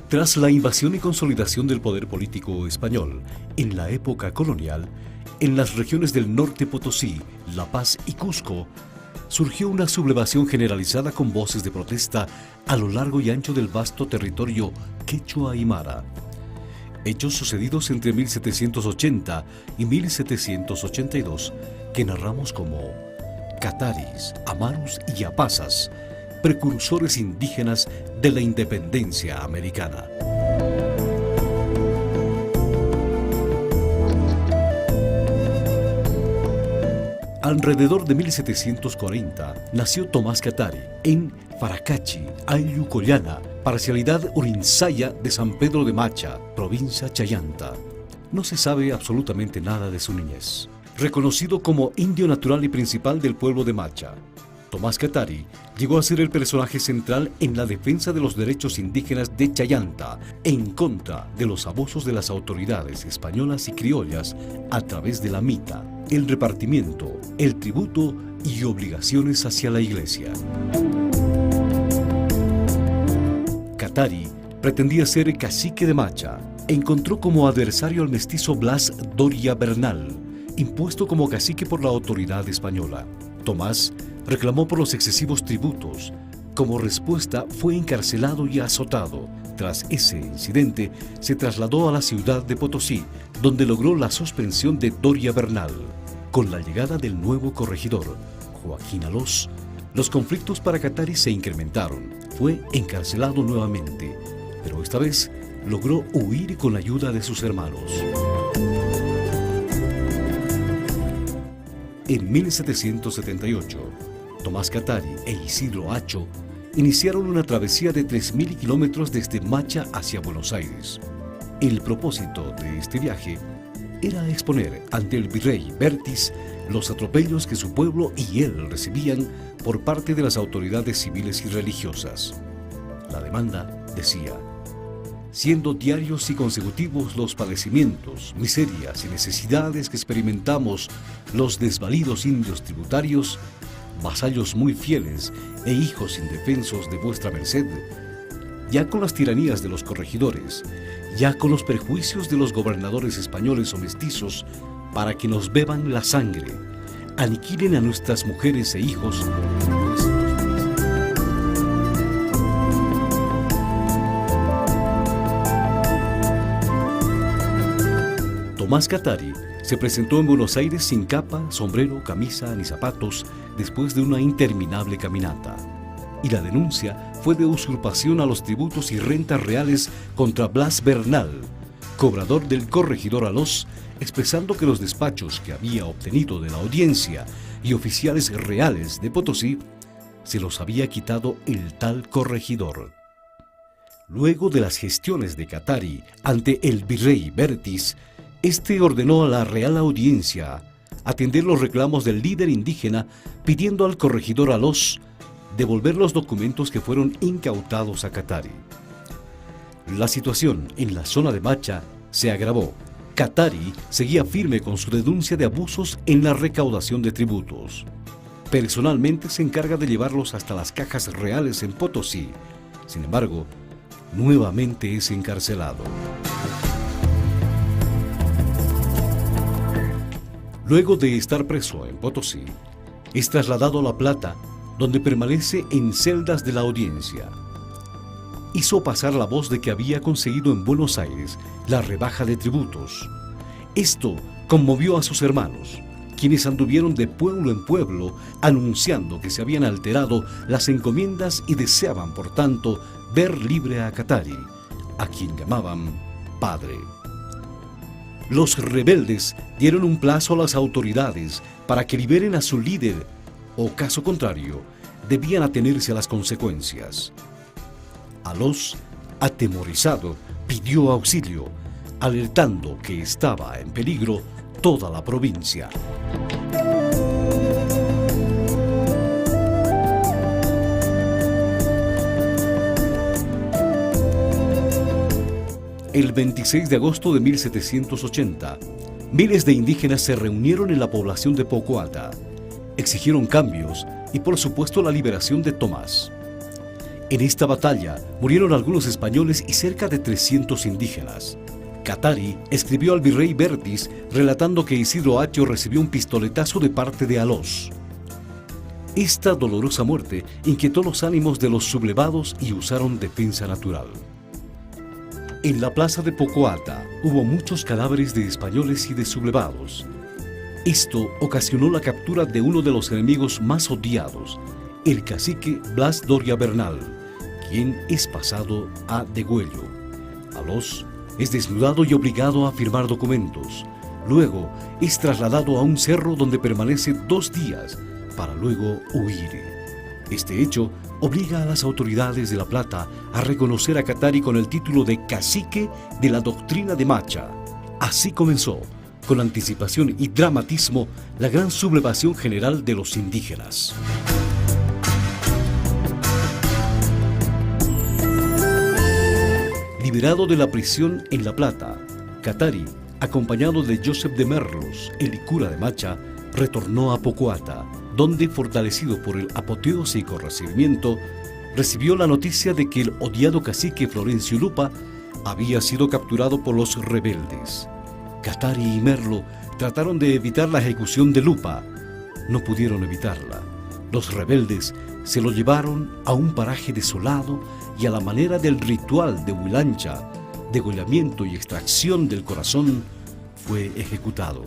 Tras la invasión y consolidación del poder político español en la época colonial, en las regiones del norte Potosí, La Paz y Cusco, surgió una sublevación generalizada con voces de protesta a lo largo y ancho del vasto territorio quechua aymara. Hechos sucedidos entre 1780 y 1782 que narramos como cataris, amarus y yapasas, precursores indígenas de la independencia americana. Alrededor de 1740 nació Tomás Catari en Faracachi, Ayllu Collana, parcialidad Urinsaya de San Pedro de Macha, provincia Chayanta. No se sabe absolutamente nada de su niñez. Reconocido como indio natural y principal del pueblo de Macha, Tomás Catari llegó a ser el personaje central en la defensa de los derechos indígenas de Chayanta en contra de los abusos de las autoridades españolas y criollas a través de la mita, el repartimiento, el tributo y obligaciones hacia la iglesia. Catari pretendía ser cacique de Macha e encontró como adversario al mestizo Blas Doria Bernal, impuesto como cacique por la autoridad española. Tomás reclamó por los excesivos tributos. Como respuesta, fue encarcelado y azotado. Tras ese incidente, se trasladó a la ciudad de Potosí, donde logró la suspensión de Doria Bernal. Con la llegada del nuevo corregidor, Joaquín Alós, los conflictos para Catari se incrementaron. Fue encarcelado nuevamente, pero esta vez logró huir con la ayuda de sus hermanos. En 1778, Tomás Catari e Isidro Acho iniciaron una travesía de 3.000 kilómetros desde Macha hacia Buenos Aires. El propósito de este viaje era exponer ante el virrey Bertis los atropellos que su pueblo y él recibían por parte de las autoridades civiles y religiosas. La demanda decía: siendo diarios y consecutivos los padecimientos, miserias y necesidades que experimentamos los desvalidos indios tributarios, vasallos muy fieles e hijos indefensos de vuestra merced, ya con las tiranías de los corregidores, ya con los perjuicios de los gobernadores españoles o mestizos, para que nos beban la sangre, aniquilen a nuestras mujeres e hijos. Tomás Catari se presentó en Buenos Aires sin capa, sombrero, camisa ni zapatos después de una interminable caminata. Y la denuncia fue de usurpación a los tributos y rentas reales contra Blas Bernal, cobrador del corregidor Alós, expresando que los despachos que había obtenido de la audiencia y oficiales reales de Potosí se los había quitado el tal corregidor. Luego de las gestiones de Catari ante el virrey Bertis, este ordenó a la Real Audiencia atender los reclamos del líder indígena, pidiendo al corregidor Alós devolver los documentos que fueron incautados a Catari. La situación en la zona de Macha se agravó. Catari seguía firme con su denuncia de abusos en la recaudación de tributos. Personalmente se encarga de llevarlos hasta las cajas reales en Potosí. Sin embargo, nuevamente es encarcelado. Luego de estar preso en Potosí, es trasladado a La Plata, donde permanece en celdas de la audiencia. Hizo pasar la voz de que había conseguido en Buenos Aires la rebaja de tributos. Esto conmovió a sus hermanos, quienes anduvieron de pueblo en pueblo anunciando que se habían alterado las encomiendas y deseaban, por tanto, ver libre a Catari, a quien llamaban padre. Los rebeldes dieron un plazo a las autoridades para que liberen a su líder, o caso contrario, debían atenerse a las consecuencias. Alós, atemorizado, pidió auxilio, alertando que estaba en peligro toda la provincia. El 26 de agosto de 1780, miles de indígenas se reunieron en la población de Pocoata. Exigieron cambios y, por supuesto, la liberación de Tomás. En esta batalla murieron algunos españoles y cerca de 300 indígenas. Catari escribió al virrey Bertis relatando que Isidro Acho recibió un pistoletazo de parte de Alós. Esta dolorosa muerte inquietó los ánimos de los sublevados y usaron defensa natural. En la plaza de Pocoata hubo muchos cadáveres de españoles y de sublevados. Esto ocasionó la captura de uno de los enemigos más odiados, el cacique Blas Doria Bernal, quien es pasado a degüello. Alós es desnudado y obligado a firmar documentos. Luego es trasladado a un cerro donde permanece 2 días para luego huir. Este hecho obliga a las autoridades de La Plata a reconocer a Catari con el título de cacique de la doctrina de Macha. Así comenzó, con anticipación y dramatismo, la gran sublevación general de los indígenas. Liberado de la prisión en La Plata, Catari, acompañado de Joseph de Merlos, el cura de Macha, retornó a Pocoata, donde, fortalecido por el apoteósico recibimiento, recibió la noticia de que el odiado cacique Florencio Lupa había sido capturado por los rebeldes. Catari y Merlo trataron de evitar la ejecución de Lupa. No pudieron evitarla. Los rebeldes se lo llevaron a un paraje desolado y a la manera del ritual de Huilancha, degollamiento y extracción del corazón, fue ejecutado.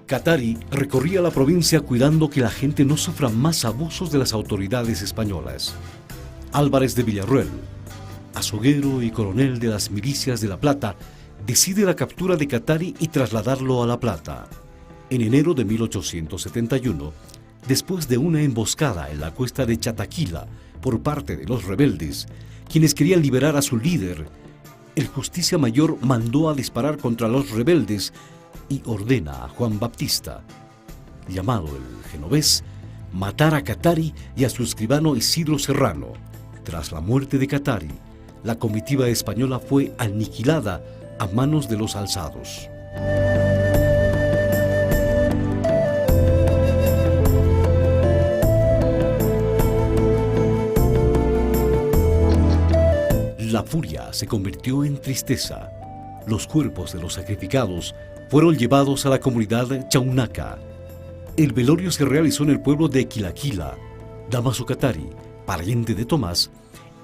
Catari recorría la provincia cuidando que la gente no sufra más abusos de las autoridades españolas. Álvarez de Villarroel, azoguero y coronel de las milicias de La Plata, decide la captura de Catari y trasladarlo a La Plata. En enero de 1871, después de una emboscada en la cuesta de Chataquila por parte de los rebeldes, quienes querían liberar a su líder, el Justicia Mayor mandó a disparar contra los rebeldes y ordena a Juan Baptista, llamado el Genovés, matar a Catari y a su escribano Isidro Serrano. Tras la muerte de Catari, la comitiva española fue aniquilada a manos de los alzados. La furia se convirtió en tristeza. Los cuerpos de los sacrificados fueron llevados a la comunidad Chaunaca. El velorio se realizó en el pueblo de Quilaquila. Dámaso Catari, pariente de Tomás,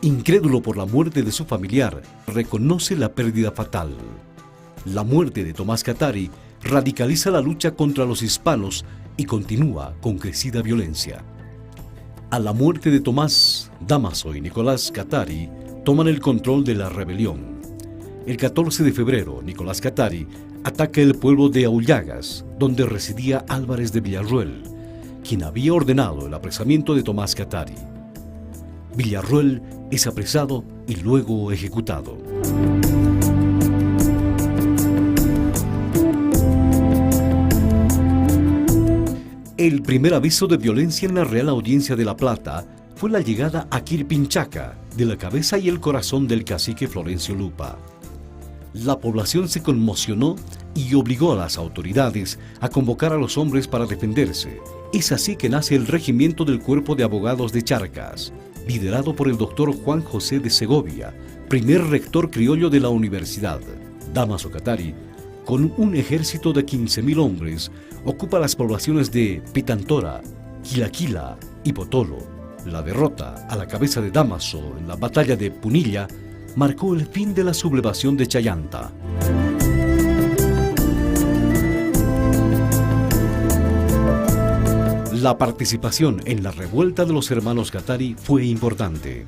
incrédulo por la muerte de su familiar, reconoce la pérdida fatal. La muerte de Tomás Catari radicaliza la lucha contra los hispanos y continúa con crecida violencia. A la muerte de Tomás, Dámaso y Nicolás Catari toman el control de la rebelión. El 14 de febrero, Nicolás Catari ataca el pueblo de Aullagas, donde residía Álvarez de Villarroel, quien había ordenado el apresamiento de Tomás Catari. Villarroel es apresado y luego ejecutado. El primer aviso de violencia en la Real Audiencia de La Plata fue la llegada a Quirpinchaca de la cabeza y el corazón del cacique Florencio Lupa. La población se conmocionó y obligó a las autoridades a convocar a los hombres para defenderse. Es así que nace el Regimiento del Cuerpo de Abogados de Charcas, liderado por el doctor Juan José de Segovia, primer rector criollo de la universidad. Dámaso Catari, con un ejército de 15.000 hombres, ocupa las poblaciones de Pitantora, Quilaquila y Potolo. La derrota a la cabeza de Dámaso en la batalla de Punilla marcó el fin de la sublevación de Chayanta. La participación en la revuelta de los hermanos Catari fue importante.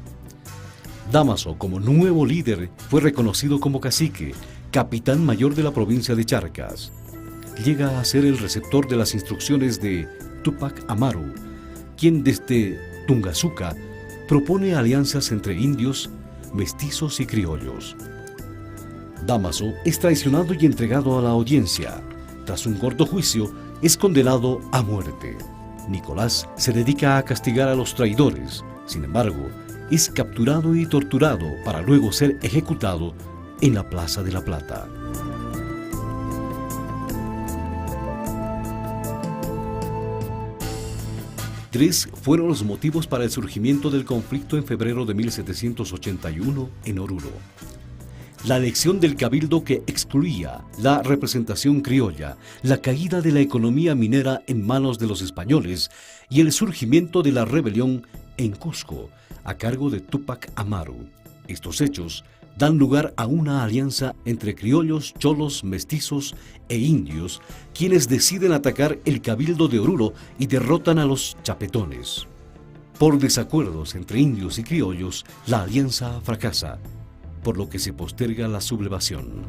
Dámaso, como nuevo líder, fue reconocido como cacique, capitán mayor de la provincia de Charcas. Llega a ser el receptor de las instrucciones de Túpac Amaru, quien desde Tungazuca propone alianzas entre indios, mestizos y criollos. Dámaso es traicionado y entregado a la audiencia. Tras un corto juicio, es condenado a muerte. Nicolás se dedica a castigar a los traidores. Sin embargo, es capturado y torturado para luego ser ejecutado en la Plaza de La Plata. Tres fueron los motivos para el surgimiento del conflicto en febrero de 1781 en Oruro. La elección del cabildo que excluía la representación criolla, la caída de la economía minera en manos de los españoles y el surgimiento de la rebelión en Cusco, a cargo de Túpac Amaru. Estos hechos dan lugar a una alianza entre criollos, cholos, mestizos e indios, quienes deciden atacar el cabildo de Oruro y derrotan a los chapetones. Por desacuerdos entre indios y criollos, la alianza fracasa, por lo que se posterga la sublevación.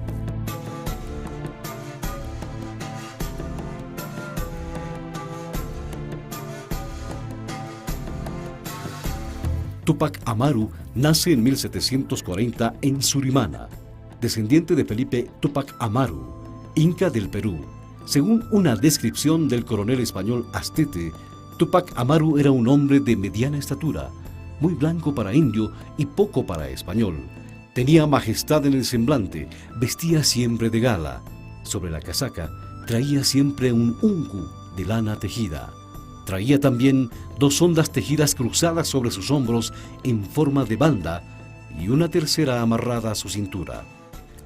Túpac Amaru nace en 1740 en Surimana, descendiente de Felipe Túpac Amaru, inca del Perú. Según una descripción del coronel español Astete, Túpac Amaru era un hombre de mediana estatura, muy blanco para indio y poco para español. Tenía majestad en el semblante, vestía siempre de gala. Sobre la casaca traía siempre un uncu de lana tejida. Traía también dos ondas tejidas cruzadas sobre sus hombros en forma de banda y una tercera amarrada a su cintura.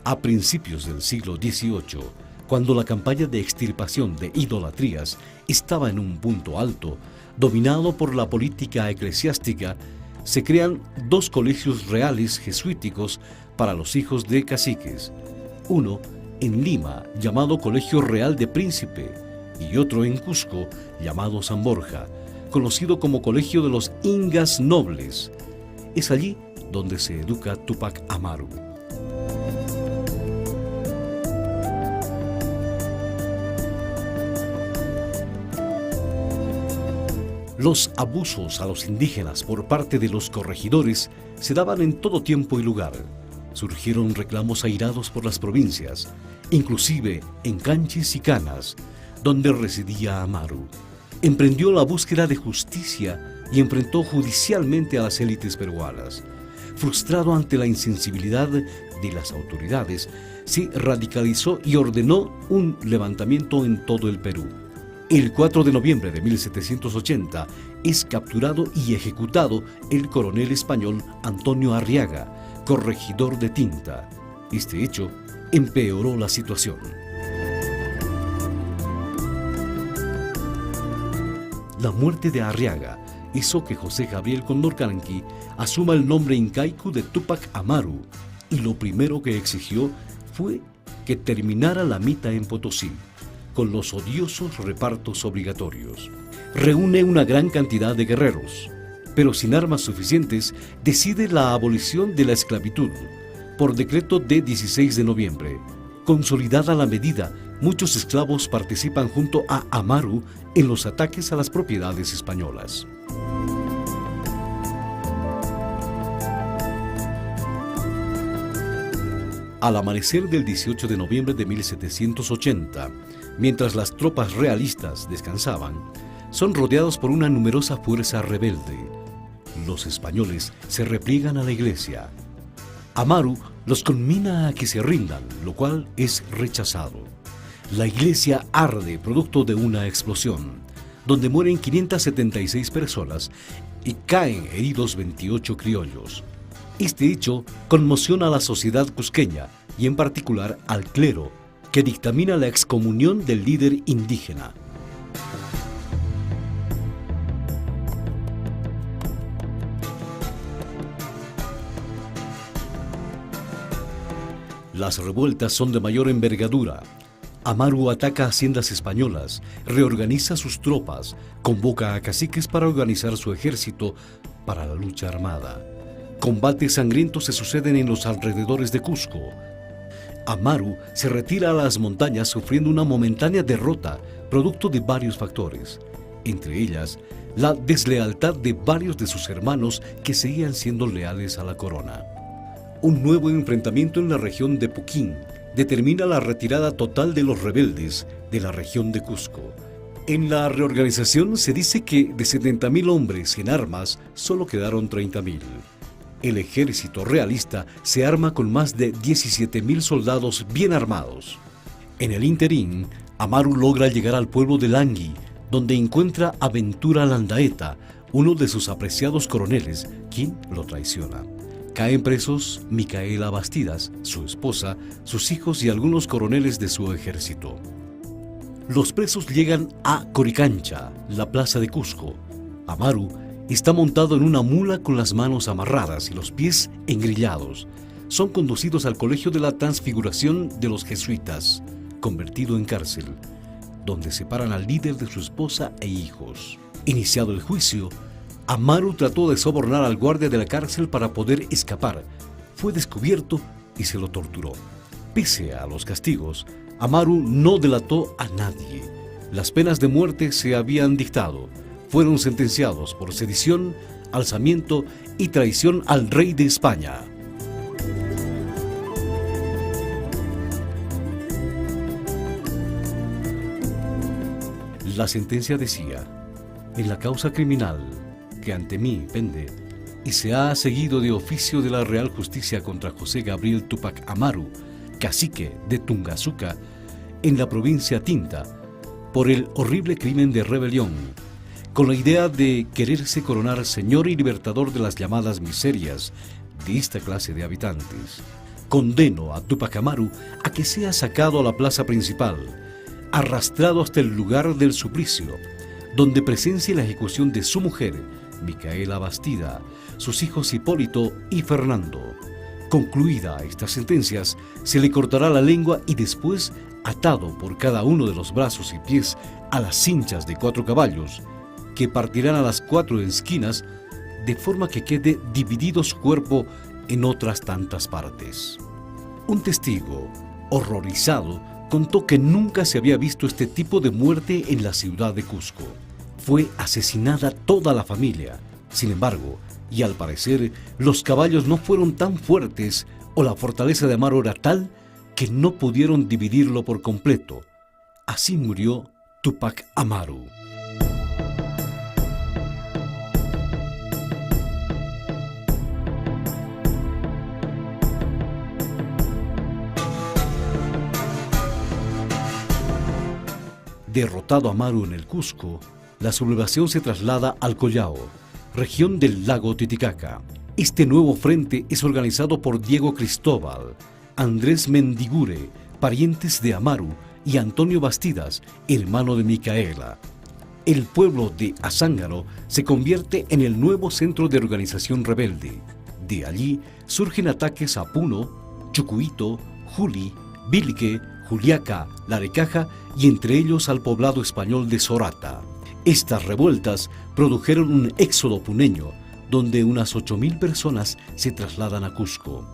A principios del siglo XVIII, cuando la campaña de extirpación de idolatrías estaba en un punto alto, dominado por la política eclesiástica, se crean dos colegios reales jesuíticos para los hijos de caciques. Uno en Lima, llamado Colegio Real de Príncipe, y otro en Cusco, llamado San Borja, conocido como Colegio de los Ingas Nobles. Es allí donde se educa Túpac Amaru. Los abusos a los indígenas por parte de los corregidores se daban en todo tiempo y lugar. Surgieron reclamos airados por las provincias, inclusive en Canchis y Canas, donde residía Amaru. Emprendió la búsqueda de justicia y enfrentó judicialmente a las élites peruanas. Frustrado ante la insensibilidad de las autoridades, se radicalizó y ordenó un levantamiento en todo el Perú. El 4 de noviembre de 1780 es capturado y ejecutado el coronel español Antonio Arriaga, corregidor de Tinta. Este hecho empeoró la situación. La muerte de Arriaga hizo que José Gabriel Condorcanqui asuma el nombre incaico de Túpac Amaru, y lo primero que exigió fue que terminara la mita en Potosí, con los odiosos repartos obligatorios. Reúne una gran cantidad de guerreros, pero sin armas suficientes decide la abolición de la esclavitud por decreto de 16 de noviembre. Consolidada la medida, muchos esclavos participan junto a Amaru en los ataques a las propiedades españolas. Al amanecer del 18 de noviembre de 1780, mientras las tropas realistas descansaban, son rodeados por una numerosa fuerza rebelde. Los españoles se repliegan a la iglesia. Amaru los conmina a que se rindan, lo cual es rechazado. La iglesia arde producto de una explosión, donde mueren 576 personas y caen heridos 28 criollos. Este hecho conmociona a la sociedad cusqueña y en particular al clero, que dictamina la excomunión del líder indígena. Las revueltas son de mayor envergadura. Amaru ataca haciendas españolas, reorganiza sus tropas, convoca a caciques para organizar su ejército para la lucha armada. Combates sangrientos se suceden en los alrededores de Cusco. Amaru se retira a las montañas sufriendo una momentánea derrota, producto de varios factores, entre ellas la deslealtad de varios de sus hermanos que seguían siendo leales a la corona. Un nuevo enfrentamiento en la región de Puquín determina la retirada total de los rebeldes de la región de Cusco. En la reorganización se dice que de 70.000 hombres en armas solo quedaron 30.000. El ejército realista se arma con más de 17.000 soldados bien armados. En el interín, Amaru logra llegar al pueblo de Langui, donde encuentra a Ventura Landaeta, uno de sus apreciados coroneles, quien lo traiciona. Caen presos Micaela Bastidas, su esposa, sus hijos y algunos coroneles de su ejército. Los presos llegan a Coricancha, la plaza de Cusco. Amaru está montado en una mula con las manos amarradas y los pies engrillados. Son conducidos al Colegio de la Transfiguración de los Jesuitas, convertido en cárcel, donde separan al líder de su esposa e hijos. Iniciado el juicio, Amaru trató de sobornar al guardia de la cárcel para poder escapar. Fue descubierto y se lo torturó. Pese a los castigos, Amaru no delató a nadie. Las penas de muerte se habían dictado. Fueron sentenciados por sedición, alzamiento y traición al rey de España. La sentencia decía: en la causa criminal que ante mí pende y se ha seguido de oficio de la Real Justicia contra José Gabriel Túpac Amaru, cacique de Tungazuca, en la provincia Tinta, por el horrible crimen de rebelión, con la idea de quererse coronar señor y libertador de las llamadas miserias de esta clase de habitantes. Condeno a Túpac Amaru a que sea sacado a la plaza principal, arrastrado hasta el lugar del suplicio, donde presencie la ejecución de su mujer, Micaela Bastida, sus hijos Hipólito y Fernando. Concluida estas sentencias, se le cortará la lengua y después, atado por cada uno de los brazos y pies a las cinchas de 4 caballos, que partirán a las 4 esquinas, de forma que quede dividido su cuerpo en otras tantas partes. Un testigo, horrorizado, contó que nunca se había visto este tipo de muerte en la ciudad de Cusco. Fue asesinada toda la familia. Sin embargo, y al parecer, los caballos no fueron tan fuertes o la fortaleza de Amaru era tal que no pudieron dividirlo por completo. Así murió Túpac Amaru. Derrotado Amaru en el Cusco, la sublevación se traslada al Collao, región del lago Titicaca. Este nuevo frente es organizado por Diego Cristóbal, Andrés Mendigure, parientes de Amaru, y Antonio Bastidas, hermano de Micaela. El pueblo de Azángaro se convierte en el nuevo centro de organización rebelde. De allí surgen ataques a Puno, Chucuito, Juli, Bilique, Juliaca, Larecaja y entre ellos al poblado español de Sorata. Estas revueltas produjeron un éxodo puneño, donde unas 8.000 personas se trasladan a Cusco.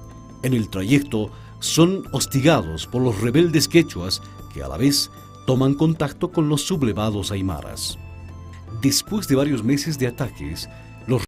En el trayecto son hostigados por los rebeldes quechuas que a la vez toman contacto con los sublevados aymaras. Después de varios meses de ataques,